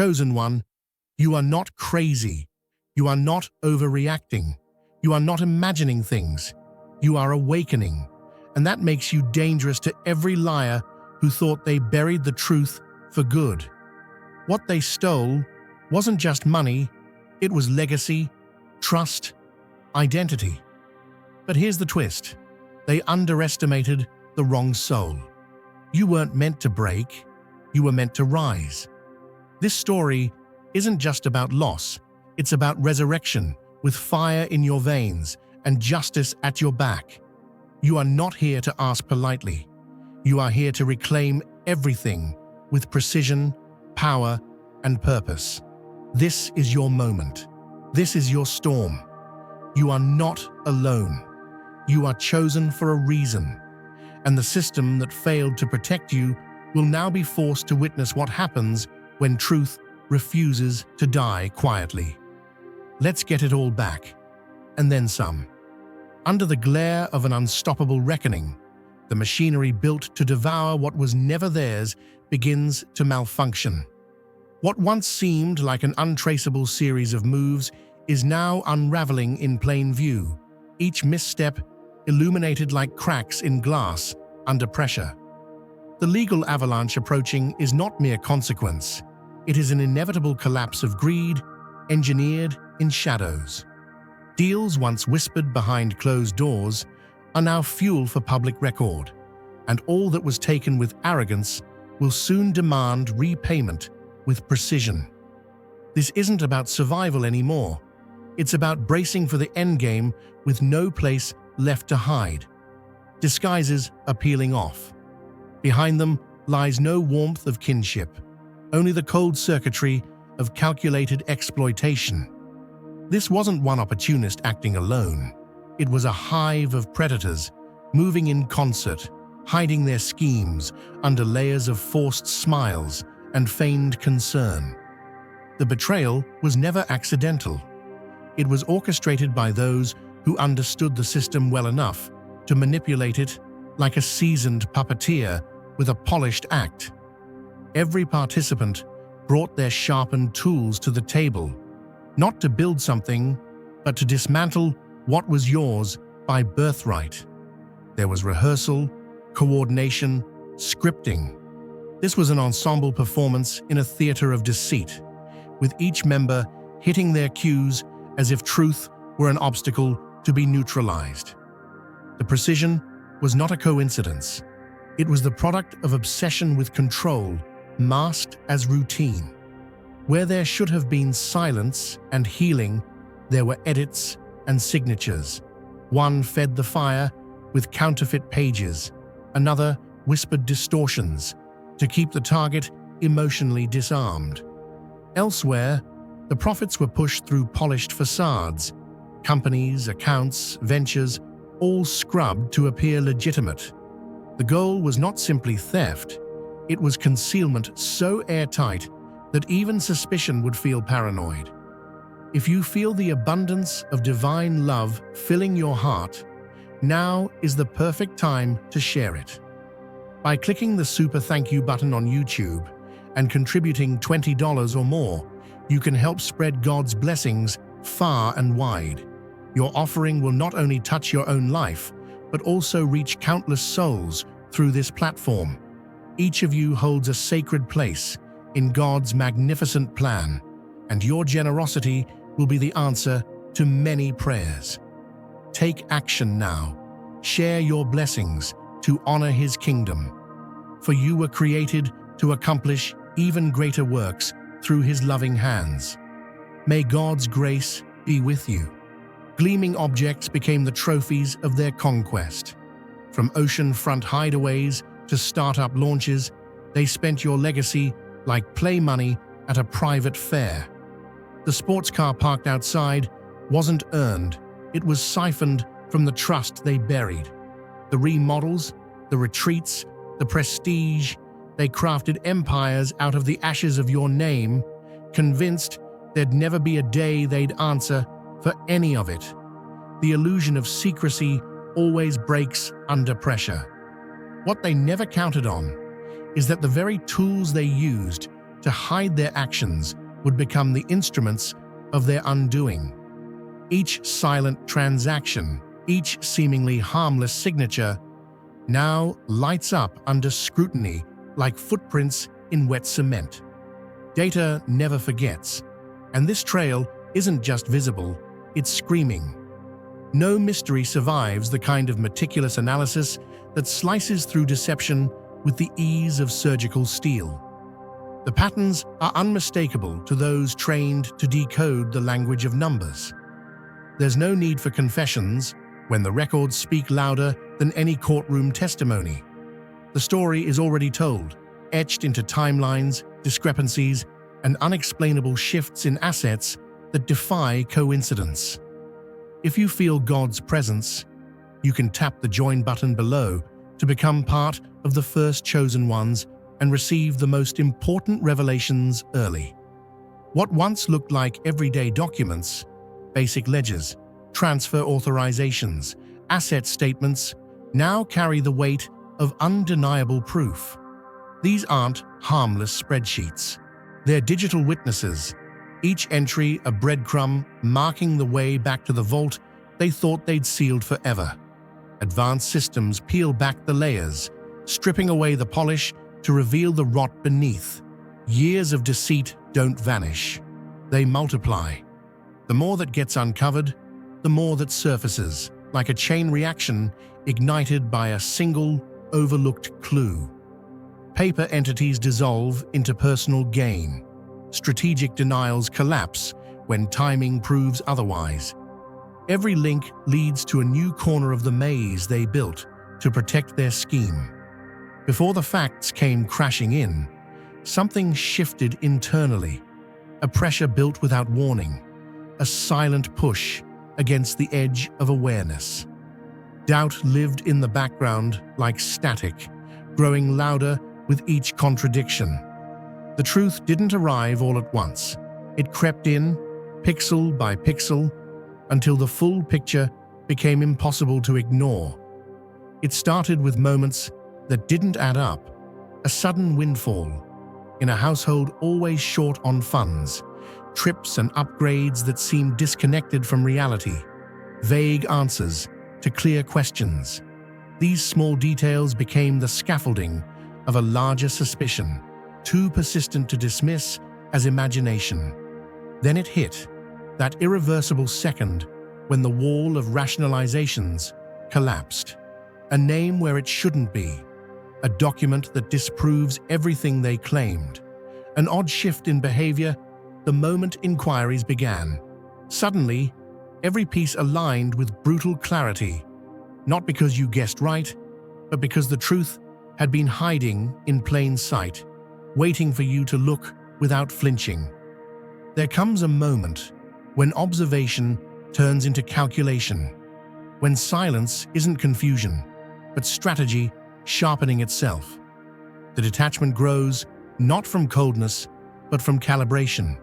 chosen one, you are not crazy. You are not overreacting. You are not imagining things. You are awakening. And that makes you dangerous to every liar who thought they buried the truth for good. What they stole wasn't just money, it was legacy, trust, identity. But here's the twist. They underestimated the wrong soul. You weren't meant to break, you were meant to rise. This story isn't just about loss, it's about resurrection with fire in your veins and justice at your back. You are not here to ask politely. You are here to reclaim everything with precision, power, and purpose. This is your moment. This is your storm. You are not alone. You are chosen for a reason. And the system that failed to protect you will now be forced to witness what happens when truth refuses to die quietly. Let's get it all back, and then some. Under the glare of an unstoppable reckoning, the machinery built to devour what was never theirs begins to malfunction. What once seemed like an untraceable series of moves is now unraveling in plain view, each misstep illuminated like cracks in glass under pressure. The legal avalanche approaching is not mere consequence. It is an inevitable collapse of greed, engineered in shadows. Deals once whispered behind closed doors are now fuel for public record, and all that was taken with arrogance will soon demand repayment with precision. This isn't about survival anymore. It's about bracing for the endgame with no place left to hide. Disguises are peeling off. Behind them lies no warmth of kinship, only the cold circuitry of calculated exploitation. This wasn't one opportunist acting alone. It was a hive of predators, moving in concert, hiding their schemes under layers of forced smiles and feigned concern. The betrayal was never accidental. It was orchestrated by those who understood the system well enough to manipulate it like a seasoned puppeteer with a polished act. Every participant brought their sharpened tools to the table, not to build something, but to dismantle what was yours by birthright. There was rehearsal, coordination, scripting. This was an ensemble performance in a theater of deceit, with each member hitting their cues as if truth were an obstacle to be neutralized. The precision was not a coincidence. It was the product of obsession with control, masked as routine. Where there should have been silence and healing, there were edits and signatures. One fed the fire with counterfeit pages, another whispered distortions to keep the target emotionally disarmed. Elsewhere, the profits were pushed through polished facades, companies, accounts, ventures, all scrubbed to appear legitimate. The goal was not simply theft, it was concealment so airtight that even suspicion would feel paranoid. If you feel the abundance of divine love filling your heart, now is the perfect time to share it. By clicking the super thank you button on YouTube and contributing $20 or more, you can help spread God's blessings far and wide. Your offering will not only touch your own life, but also reach countless souls through this platform. Each of you holds a sacred place in God's magnificent plan, and your generosity will be the answer to many prayers. Take action now. Share your blessings to honor His kingdom. For you were created to accomplish even greater works through His loving hands. May God's grace be with you. Gleaming objects became the trophies of their conquest. From ocean-front hideaways to startup launches, they spent your legacy like play money at a private fair. The sports car parked outside wasn't earned, it was siphoned from the trust they buried. The remodels, the retreats, the prestige, they crafted empires out of the ashes of your name, convinced there'd never be a day they'd answer for any of it. The illusion of secrecy always breaks under pressure. What they never counted on is that the very tools they used to hide their actions would become the instruments of their undoing. Each silent transaction, each seemingly harmless signature, now lights up under scrutiny like footprints in wet cement. Data never forgets, and this trail isn't just visible, it's screaming. No mystery survives the kind of meticulous analysis that slices through deception with the ease of surgical steel. The patterns are unmistakable to those trained to decode the language of numbers. There's no need for confessions when the records speak louder than any courtroom testimony. The story is already told, etched into timelines, discrepancies, and unexplainable shifts in assets that defy coincidence. If you feel God's presence, you can tap the join button below to become part of the first chosen ones and receive the most important revelations early. What once looked like everyday documents, basic ledgers, transfer authorizations, asset statements, now carry the weight of undeniable proof. These aren't harmless spreadsheets. They're digital witnesses, each entry a breadcrumb marking the way back to the vault they thought they'd sealed forever. Advanced systems peel back the layers, stripping away the polish to reveal the rot beneath. Years of deceit don't vanish. They multiply. The more that gets uncovered, the more that surfaces, like a chain reaction ignited by a single, overlooked clue. Paper entities dissolve into personal gain. Strategic denials collapse when timing proves otherwise. Every link leads to a new corner of the maze they built to protect their scheme. Before the facts came crashing in, something shifted internally. A pressure built without warning, a silent push against the edge of awareness. Doubt lived in the background like static, growing louder with each contradiction. The truth didn't arrive all at once. It crept in, pixel by pixel, until the full picture became impossible to ignore. It started with moments that didn't add up, a sudden windfall in a household always short on funds, trips and upgrades that seemed disconnected from reality, vague answers to clear questions. These small details became the scaffolding of a larger suspicion, too persistent to dismiss as imagination. Then it hit, that irreversible second when the wall of rationalizations collapsed. A name where it shouldn't be, a document that disproves everything they claimed, an odd shift in behavior the moment inquiries began. Suddenly, every piece aligned with brutal clarity, not because you guessed right, but because the truth had been hiding in plain sight, waiting for you to look without flinching. There comes a moment when observation turns into calculation, when silence isn't confusion, but strategy sharpening itself. The detachment grows not from coldness, but from calibration.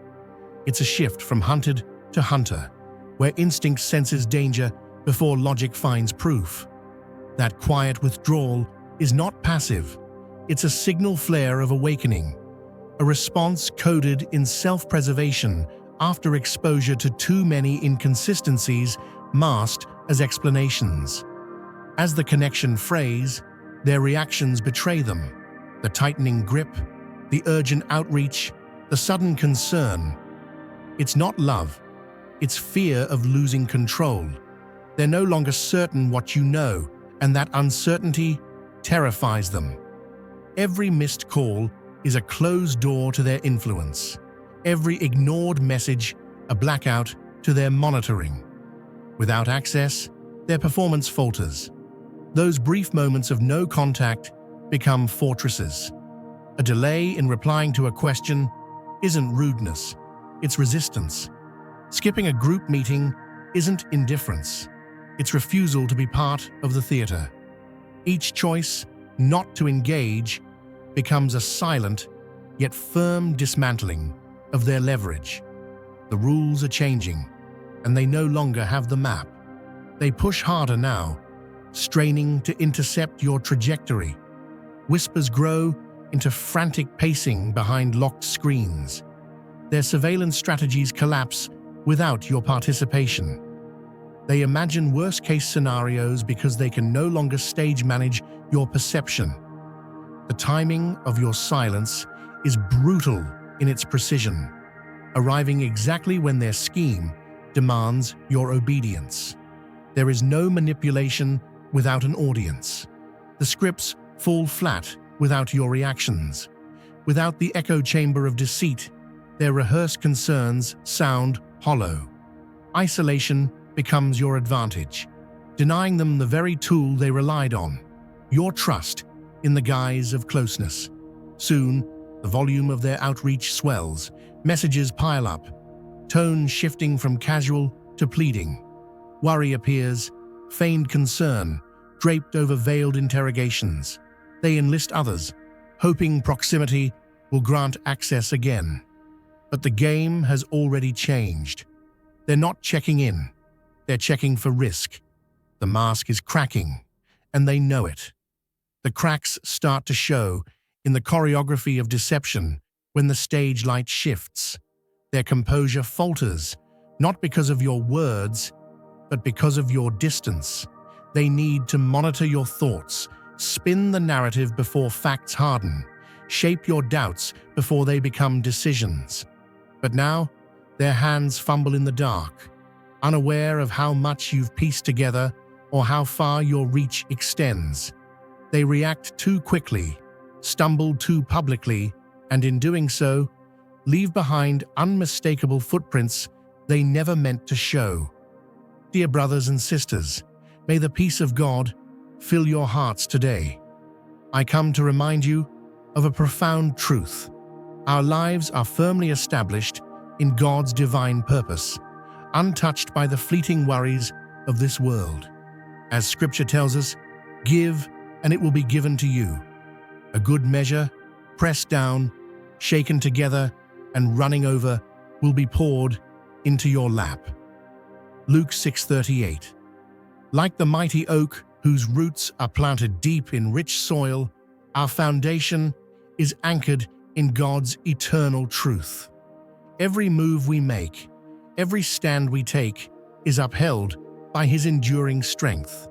It's a shift from hunted to hunter, where instinct senses danger before logic finds proof. That quiet withdrawal is not passive. It's a signal flare of awakening, a response coded in self-preservation after exposure to too many inconsistencies masked as explanations. As the connection frays, their reactions betray them. The tightening grip, the urgent outreach, the sudden concern. It's not love, it's fear of losing control. They're no longer certain what you know, and that uncertainty terrifies them. Every missed call is a closed door to their influence. Every ignored message, a blackout to their monitoring. Without access, their performance falters. Those brief moments of no contact become fortresses. A delay in replying to a question isn't rudeness, it's resistance. Skipping a group meeting isn't indifference, it's refusal to be part of the theater. Each choice not to engage becomes a silent yet firm dismantling of their leverage. The rules are changing, and they no longer have the map. They push harder now, straining to intercept your trajectory. Whispers grow into frantic pacing behind locked screens. Their surveillance strategies collapse without your participation. They imagine worst-case scenarios because they can no longer stage manage your perception. The timing of your silence is brutal in its precision, arriving exactly when their scheme demands your obedience. There is no manipulation without an audience. The scripts fall flat without your reactions. Without the echo chamber of deceit, their rehearsed concerns sound hollow. Isolation becomes your advantage, denying them the very tool they relied on, your trust, in the guise of closeness. Soon, the volume of their outreach swells, messages pile up, tone shifting from casual to pleading. Worry appears, feigned concern, draped over veiled interrogations. They enlist others, hoping proximity will grant access again. But the game has already changed. They're not checking in. They're checking for risk. The mask is cracking, and they know it. The cracks start to show in the choreography of deception when the stage light shifts. Their composure falters, not because of your words, but because of your distance. They need to monitor your thoughts, spin the narrative before facts harden, shape your doubts before they become decisions. But now, their hands fumble in the dark, unaware of how much you've pieced together or how far your reach extends. They react too quickly, stumble too publicly, and in doing so, leave behind unmistakable footprints they never meant to show. Dear brothers and sisters, may the peace of God fill your hearts today. I come to remind you of a profound truth. Our lives are firmly established in God's divine purpose, untouched by the fleeting worries of this world. As Scripture tells us, give and it will be given to you. A good measure, pressed down, shaken together, and running over, will be poured into your lap. Luke 6:38. Like the mighty oak whose roots are planted deep in rich soil, our foundation is anchored in God's eternal truth. Every move we make, every stand we take, is upheld by His enduring strength.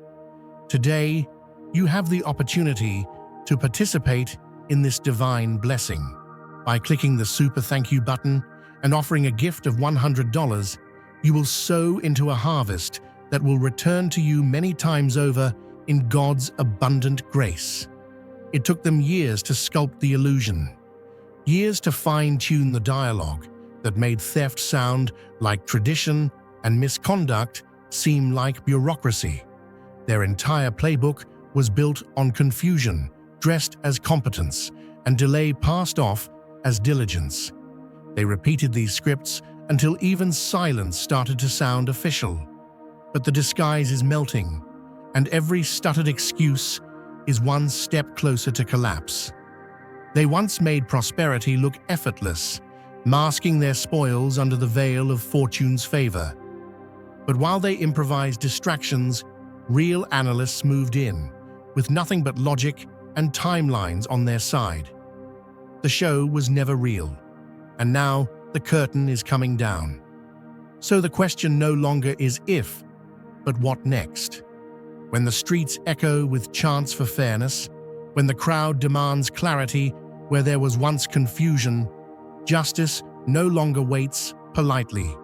Today, you have the opportunity to participate in this divine blessing. By clicking the Super Thank You button and offering a gift of $100, you will sow into a harvest that will return to you many times over in God's abundant grace. It took them years to sculpt the illusion, years to fine-tune the dialogue that made theft sound like tradition and misconduct seem like bureaucracy. Their entire playbook was built on confusion, dressed as competence, and delay passed off as diligence. They repeated these scripts until even silence started to sound official. But the disguise is melting, and every stuttered excuse is one step closer to collapse. They once made prosperity look effortless, masking their spoils under the veil of fortune's favor. But while they improvised distractions, real analysts moved in, with nothing but logic and timelines on their side. The show was never real, and now the curtain is coming down. So the question no longer is if, but what next? When the streets echo with chants for fairness, when the crowd demands clarity where there was once confusion, justice no longer waits politely.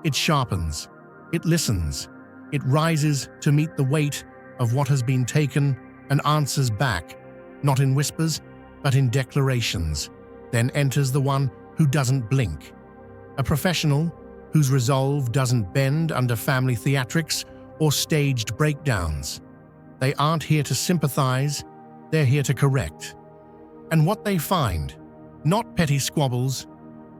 It sharpens, it listens, it rises to meet the weight of what has been taken and answers back, not in whispers, but in declarations. Then enters the one who doesn't blink, a professional whose resolve doesn't bend under family theatrics or staged breakdowns. They aren't here to sympathize, they're here to correct. And what they find, not petty squabbles,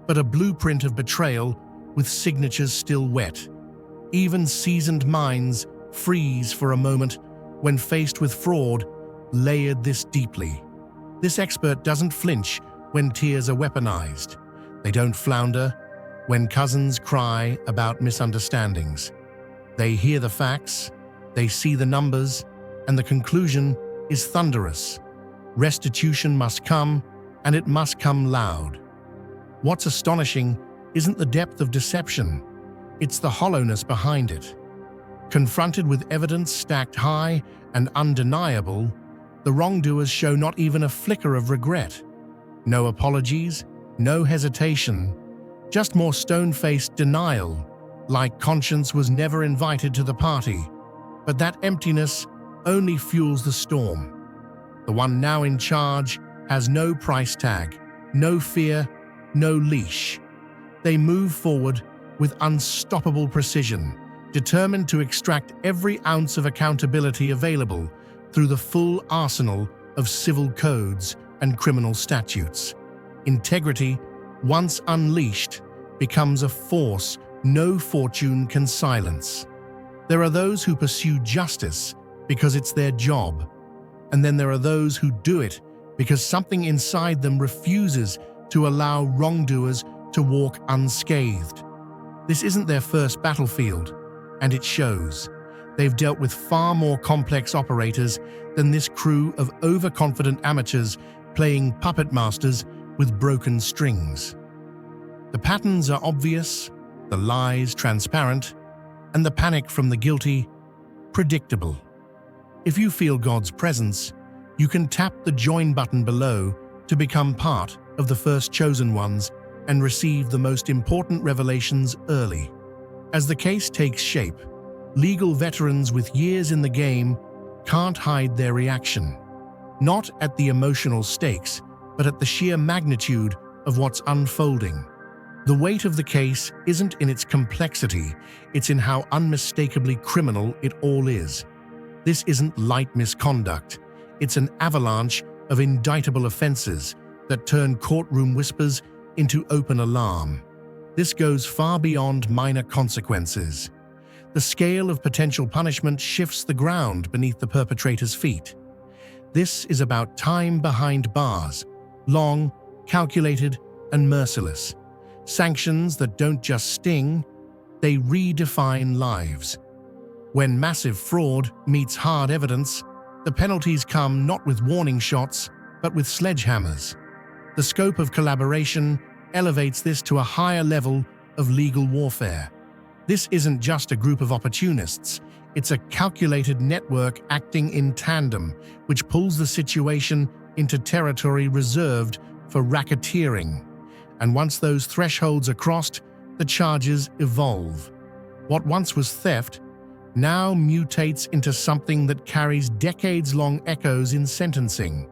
but a blueprint of betrayal with signatures still wet. Even seasoned minds freeze for a moment when faced with fraud layered this deeply. This expert doesn't flinch when tears are weaponized. They don't flounder when cousins cry about misunderstandings. They hear the facts, they see the numbers, and the conclusion is thunderous. Restitution must come, and it must come loud. What's astonishing isn't the depth of deception, it's the hollowness behind it. Confronted with evidence stacked high and undeniable, the wrongdoers show not even a flicker of regret. No apologies, no hesitation, just more stone-faced denial, like conscience was never invited to the party. But that emptiness only fuels the storm. The one now in charge has no price tag, no fear, no leash. They move forward with unstoppable precision, determined to extract every ounce of accountability available through the full arsenal of civil codes and criminal statutes. Integrity, once unleashed, becomes a force no fortune can silence. There are those who pursue justice because it's their job, and then there are those who do it because something inside them refuses to allow wrongdoers to walk unscathed. This isn't their first battlefield, and it shows. They've dealt with far more complex operators than this crew of overconfident amateurs playing puppet masters with broken strings. The patterns are obvious, the lies transparent, and the panic from the guilty predictable. If you feel God's presence, you can tap the join button below to become part of the first chosen ones and receive the most important revelations early. As the case takes shape, legal veterans with years in the game can't hide their reaction, not at the emotional stakes, but at the sheer magnitude of what's unfolding. The weight of the case isn't in its complexity, it's in how unmistakably criminal it all is. This isn't light misconduct, it's an avalanche of indictable offenses that turn courtroom whispers into open alarm. This goes far beyond minor consequences. The scale of potential punishment shifts the ground beneath the perpetrator's feet. This is about time behind bars, long, calculated, and merciless. Sanctions that don't just sting, they redefine lives. When massive fraud meets hard evidence, the penalties come not with warning shots, but with sledgehammers. The scope of collaboration elevates this to a higher level of legal warfare. This isn't just a group of opportunists, it's a calculated network acting in tandem, which pulls the situation into territory reserved for racketeering. And once those thresholds are crossed, the charges evolve. What once was theft now mutates into something that carries decades-long echoes in sentencing.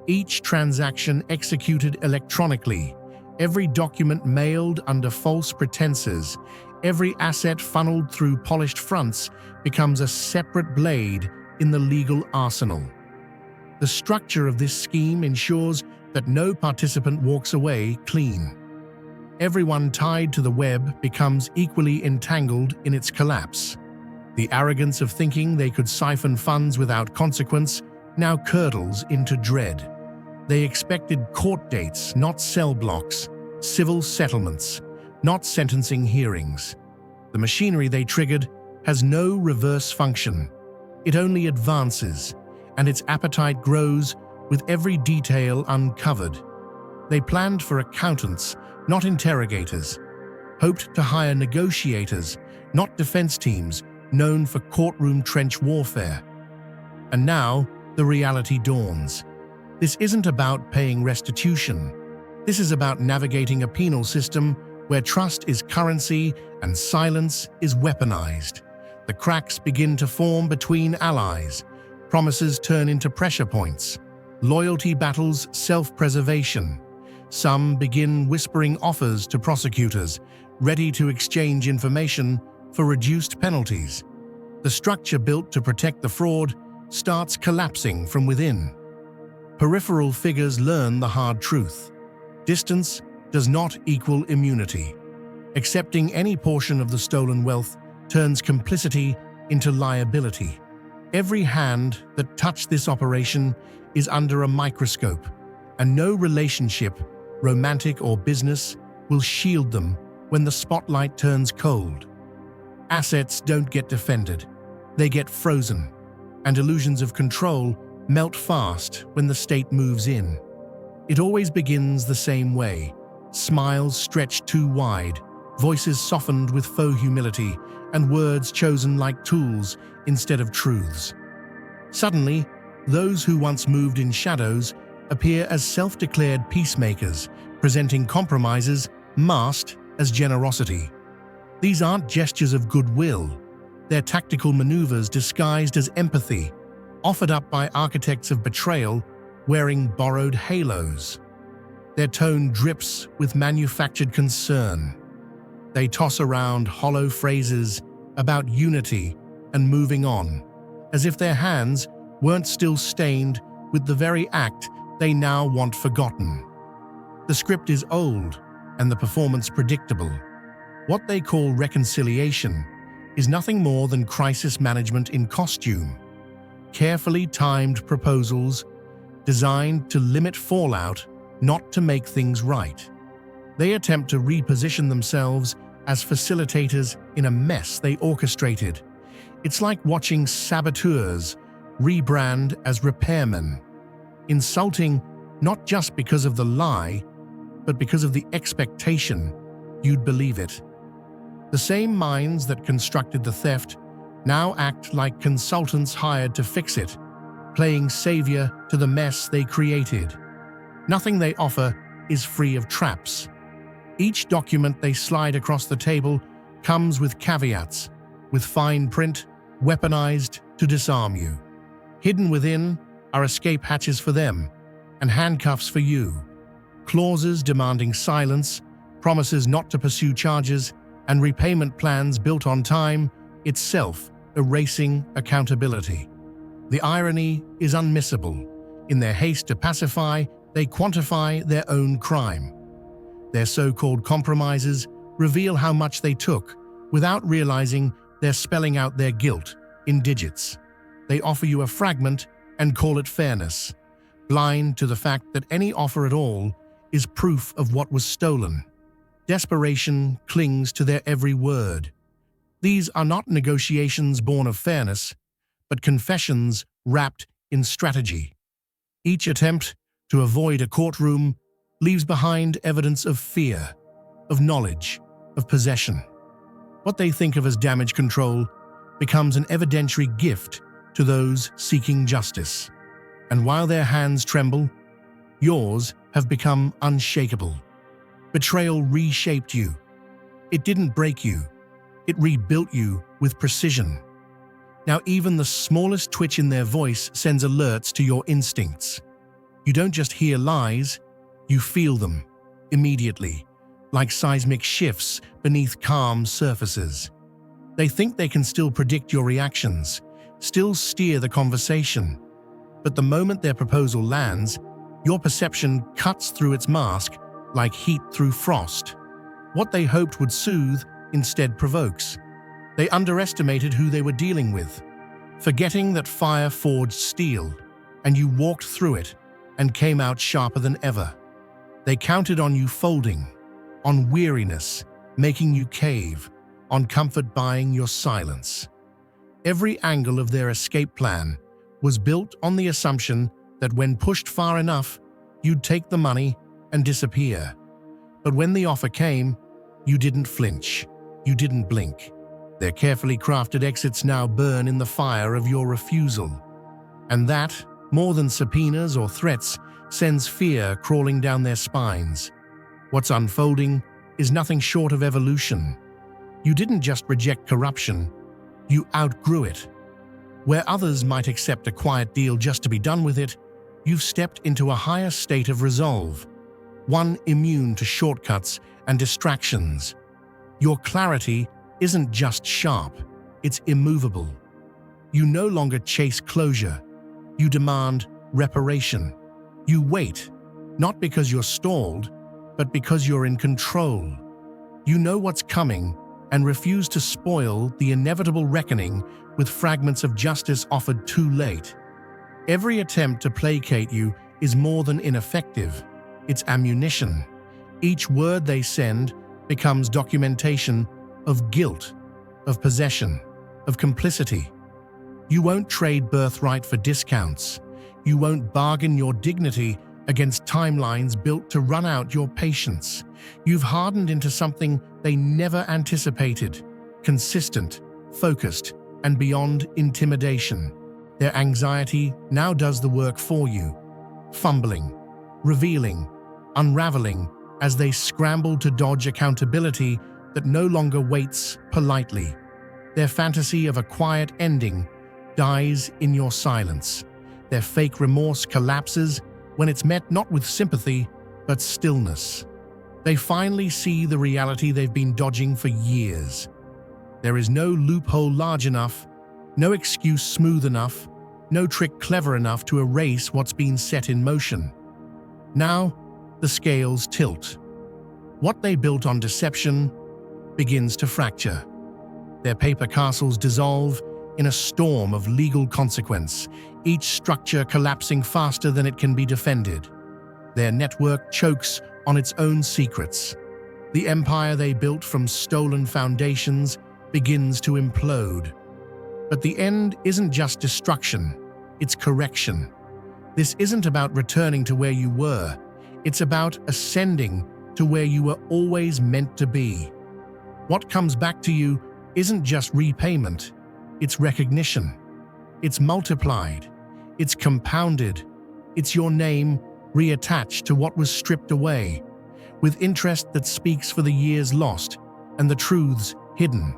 Each transaction executed electronically, every document mailed under false pretenses, every asset funneled through polished fronts becomes a separate blade in the legal arsenal. The structure of this scheme ensures that no participant walks away clean. Everyone tied to the web becomes equally entangled in its collapse. The arrogance of thinking they could siphon funds without consequence now curdles into dread. They expected court dates, not cell blocks, civil settlements, not sentencing hearings. The machinery they triggered has no reverse function. It only advances, and its appetite grows with every detail uncovered. They planned for accountants, not interrogators, hoped to hire negotiators, not defense teams known for courtroom trench warfare. And now, the reality dawns. This isn't about paying restitution. This is about navigating a penal system where trust is currency and silence is weaponized. The cracks begin to form between allies. Promises turn into pressure points. Loyalty battles self-preservation. Some begin whispering offers to prosecutors, ready to exchange information for reduced penalties. The structure built to protect the fraud starts collapsing from within. Peripheral figures learn the hard truth. Distance does not equal immunity. Accepting any portion of the stolen wealth turns complicity into liability. Every hand that touched this operation is under a microscope, and no relationship, romantic or business, will shield them when the spotlight turns cold. Assets don't get defended, they get frozen, and illusions of control melt fast when the state moves in. It always begins the same way: smiles stretched too wide, voices softened with faux humility, and words chosen like tools instead of truths. Suddenly, those who once moved in shadows appear as self-declared peacemakers, presenting compromises masked as generosity. These aren't gestures of goodwill. They're tactical maneuvers disguised as empathy, offered up by architects of betrayal wearing borrowed halos. Their tone drips with manufactured concern. They toss around hollow phrases about unity and moving on, as if their hands weren't still stained with the very act they now want forgotten. The script is old and the performance predictable. What they call reconciliation is nothing more than crisis management in costume. Carefully timed proposals designed to limit fallout, not to make things right. They attempt to reposition themselves as facilitators in a mess they orchestrated. It's like watching saboteurs rebrand as repairmen, insulting not just because of the lie, but because of the expectation you'd believe it. The same minds that constructed the theft now act like consultants hired to fix it, playing savior to the mess they created. Nothing they offer is free of traps. Each document they slide across the table comes with caveats, with fine print, weaponized to disarm you. Hidden within are escape hatches for them and handcuffs for you. Clauses demanding silence, promises not to pursue charges, and repayment plans built on time itself erasing accountability. The irony is unmissable. In their haste to pacify, they quantify their own crime. Their so-called compromises reveal how much they took, without realizing they're spelling out their guilt in digits. They offer you a fragment and call it fairness, blind to the fact that any offer at all is proof of what was stolen. Desperation clings to their every word. These are not negotiations born of fairness, but confessions wrapped in strategy. Each attempt to avoid a courtroom leaves behind evidence of fear, of knowledge, of possession. What they think of as damage control becomes an evidentiary gift to those seeking justice. And while their hands tremble, yours have become unshakable. Betrayal reshaped you. It didn't break you. It rebuilt you with precision. Now even the smallest twitch in their voice sends alerts to your instincts. You don't just hear lies, you feel them immediately, like seismic shifts beneath calm surfaces. They think they can still predict your reactions, still steer the conversation. But the moment their proposal lands, your perception cuts through its mask like heat through frost. What they hoped would soothe instead provokes. They underestimated who they were dealing with, forgetting that fire forged steel, and you walked through it and came out sharper than ever. They counted on you folding, on weariness making you cave, on comfort buying your silence. Every angle of their escape plan was built on the assumption that when pushed far enough, you'd take the money and disappear. But when the offer came, you didn't flinch, you didn't blink. Their carefully crafted exits now burn in the fire of your refusal. And that, more than subpoenas or threats, sends fear crawling down their spines. What's unfolding is nothing short of evolution. You didn't just reject corruption, you outgrew it. Where others might accept a quiet deal just to be done with it, you've stepped into a higher state of resolve, one immune to shortcuts and distractions. Your clarity isn't just sharp, it's immovable. You no longer chase closure, you demand reparation. You wait, not because you're stalled, but because you're in control. You know what's coming and refuse to spoil the inevitable reckoning with fragments of justice offered too late. Every attempt to placate you is more than ineffective, it's ammunition. Each word they send becomes documentation of guilt, of possession, of complicity. You won't trade birthright for discounts. You won't bargain your dignity against timelines built to run out your patience. You've hardened into something they never anticipated, consistent, focused, and beyond intimidation. Their anxiety now does the work for you, fumbling, revealing, unraveling as they scramble to dodge accountability that no longer waits politely. Their fantasy of a quiet ending dies in your silence. Their fake remorse collapses when it's met not with sympathy, but stillness. They finally see the reality they've been dodging for years. There is no loophole large enough, no excuse smooth enough, no trick clever enough to erase what's been set in motion. Now, the scales tilt. What they built on deception begins to fracture. Their paper castles dissolve in a storm of legal consequence, each structure collapsing faster than it can be defended. Their network chokes on its own secrets. The empire they built from stolen foundations begins to implode. But the end isn't just destruction, it's correction. This isn't about returning to where you were, it's about ascending to where you were always meant to be. What comes back to you isn't just repayment, it's recognition. It's multiplied, it's compounded, it's your name reattached to what was stripped away, with interest that speaks for the years lost and the truths hidden.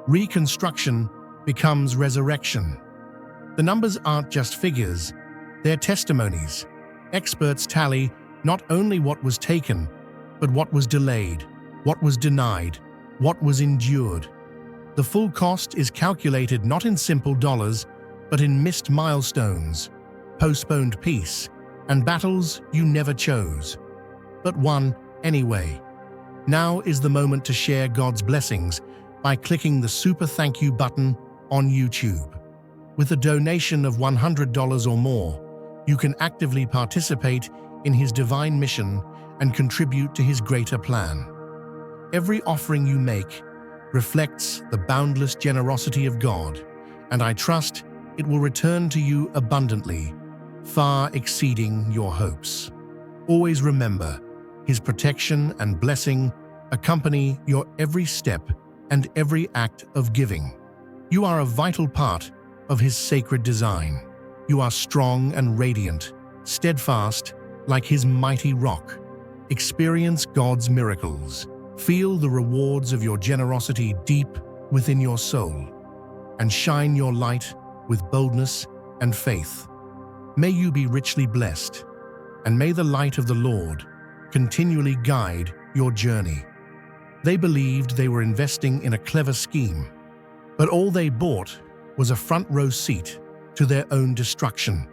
Reconstruction becomes resurrection. The numbers aren't just figures, they're testimonies. Experts tally not only what was taken, but what was delayed, what was denied, what was endured. The full cost is calculated not in simple dollars, but in missed milestones, postponed peace, and battles you never chose, but won anyway. Now is the moment to share God's blessings by clicking the super thank you button on YouTube. With a donation of $100 or more, you can actively participate in His divine mission and contribute to His greater plan. Every offering you make reflects the boundless generosity of God, and I trust it will return to you abundantly, far exceeding your hopes. Always remember, His protection and blessing accompany your every step and every act of giving. You are a vital part of His sacred design. You are strong and radiant, steadfast like His mighty rock. Experience God's miracles. Feel the rewards of your generosity deep within your soul, and shine your light with boldness and faith. May you be richly blessed, and may the light of the Lord continually guide your journey. They believed they were investing in a clever scheme, but all they bought was a front-row seat to their own destruction.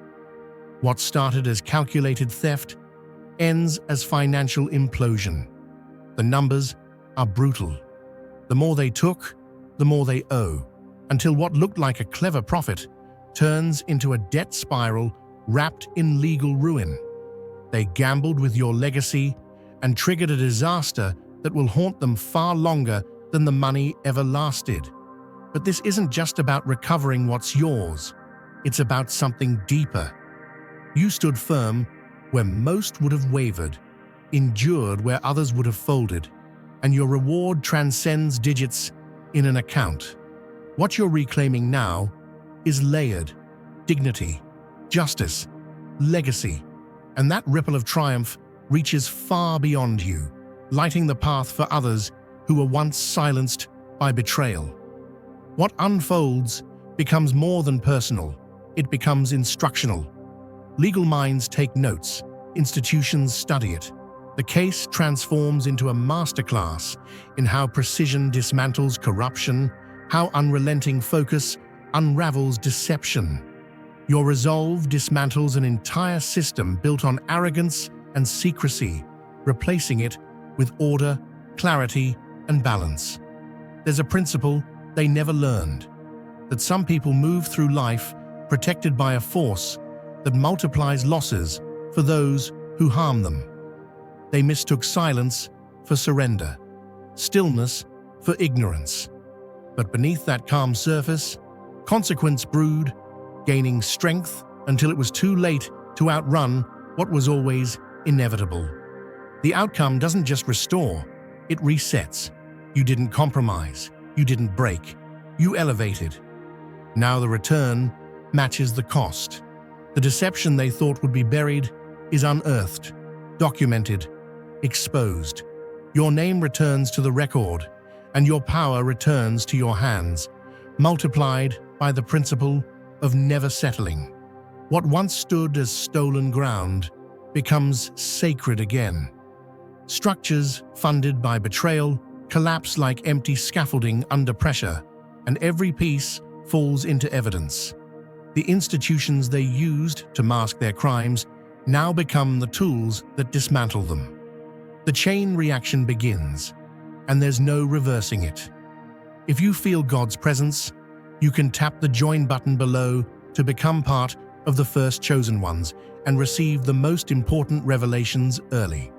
What started as calculated theft ends as financial implosion. The numbers are brutal. The more they took, the more they owe, until what looked like a clever profit turns into a debt spiral wrapped in legal ruin. They gambled with your legacy and triggered a disaster that will haunt them far longer than the money ever lasted. But this isn't just about recovering what's yours. It's about something deeper. You stood firm where most would have wavered, endured where others would have folded, and your reward transcends digits in an account. What you're reclaiming now is layered dignity, justice, legacy, and that ripple of triumph reaches far beyond you, lighting the path for others who were once silenced by betrayal. What unfolds becomes more than personal, it becomes instructional. Legal minds take notes, institutions study it. The case transforms into a masterclass in how precision dismantles corruption, how unrelenting focus unravels deception. Your resolve dismantles an entire system built on arrogance and secrecy, replacing it with order, clarity, and balance. There's a principle they never learned, that some people move through life protected by a force that multiplies losses for those who harm them. They mistook silence for surrender, stillness for ignorance. But beneath that calm surface, consequence brewed, gaining strength until it was too late to outrun what was always inevitable. The outcome doesn't just restore, it resets. You didn't compromise, you didn't break, you elevated. Now the return matches the cost. The deception they thought would be buried is unearthed, documented, exposed. Your name returns to the record, and your power returns to your hands, multiplied by the principle of never settling. What once stood as stolen ground becomes sacred again. Structures funded by betrayal collapse like empty scaffolding under pressure, and every piece falls into evidence. The institutions they used to mask their crimes now become the tools that dismantle them. The chain reaction begins, and there's no reversing it. If you feel God's presence, you can tap the join button below to become part of the first chosen ones and receive the most important revelations early.